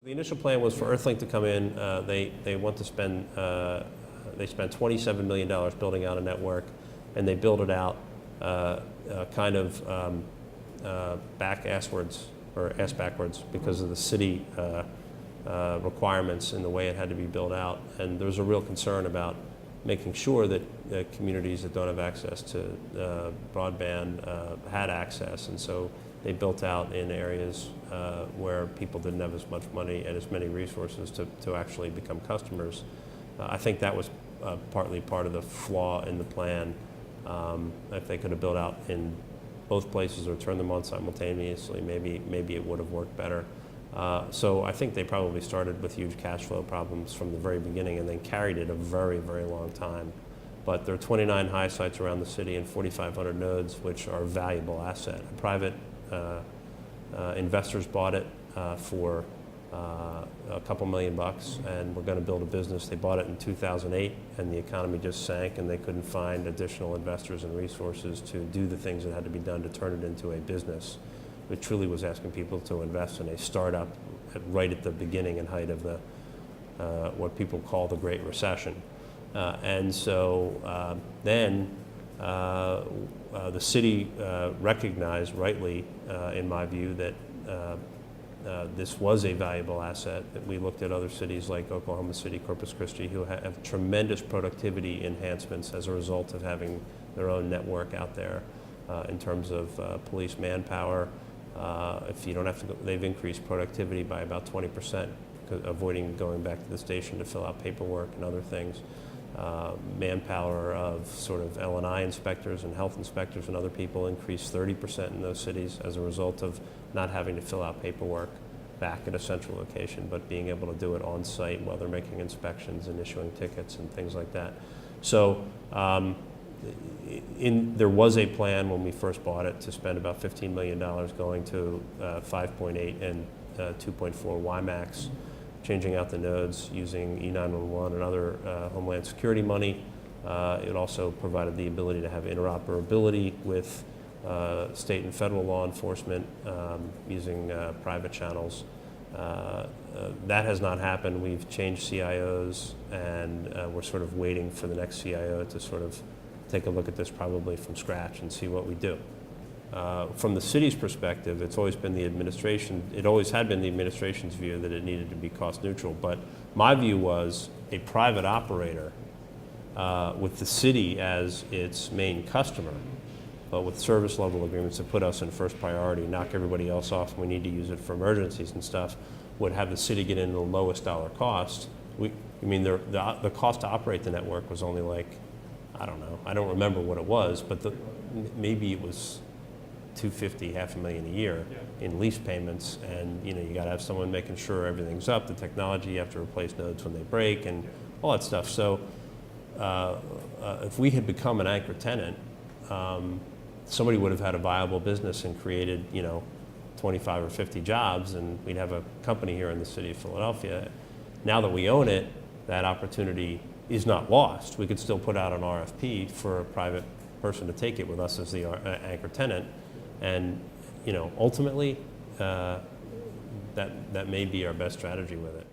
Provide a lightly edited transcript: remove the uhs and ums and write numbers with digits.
The initial plan was for Earthlink to come in. They want to spend, they spent $27 million building out a network, and they build it out kind of back asswards, or ass backwards, because of the city requirements and the way it had to be built out. And there's a real concern about making sure that communities that don't have access to broadband had access. And so they built out in areas where people didn't have as much money and as many resources to actually become customers. I think that was partly part of the flaw in the plan. If they could have built out in both places or turned them on simultaneously, maybe it would have worked better. So I think they probably started with huge cash flow problems from the very beginning and then carried it a very, very long time. But there are 29 high sites around the city and 4,500 nodes, which are a valuable asset. Private investors bought it for a couple $1 million, and we're going to build a business. They bought it in 2008, and the economy just sank, and they couldn't find additional investors and resources to do the things that had to be done to turn it into a business. It truly was asking people to invest in a startup right at the beginning and height of the what people call the Great Recession. And so then the city recognized rightly, in my view, that this was a valuable asset. That we looked at other cities like Oklahoma City, Corpus Christi, who have tremendous productivity enhancements as a result of having their own network out there in terms of police manpower. If you don't have to go, they've increased productivity by about 20%, avoiding going back to the station to fill out paperwork and other things. Manpower of sort of L&I inspectors and health inspectors and other people increased 30% in those cities as a result of not having to fill out paperwork back at a central location, but being able to do it on site while they're making inspections and issuing tickets and things like that. So there was a plan when we first bought it to spend about $15 million going to 5.8 and 2.4 WiMAX, changing out the nodes using E911 and other Homeland Security money. It also provided the ability to have interoperability with state and federal law enforcement using private channels. That has not happened. We've changed CIOs, and we're sort of waiting for the next CIO to sort of take a look at this probably from scratch and see what we do. From the city's perspective, it's always been the administration, it always had been the administration's view that it needed to be cost neutral, but my view was a private operator with the city as its main customer, but with service level agreements that put us in first priority, knock everybody else off, and we need to use it for emergencies and stuff, would have the city get into the lowest dollar cost. The cost to operate the network was only like, I don't know, I don't remember what it was, but maybe it was $250,000, $500,000 a year in lease payments, and you got to have someone making sure everything's up, the technology, you have to replace nodes when they break, and all that stuff. So if we had become an anchor tenant, somebody would have had a viable business and created 25 or 50 jobs, and we'd have a company here in the city of Philadelphia. Now that we own it, that opportunity is not lost. We could still put out an RFP for a private person to take it with us as the anchor tenant, and ultimately that may be our best strategy with it.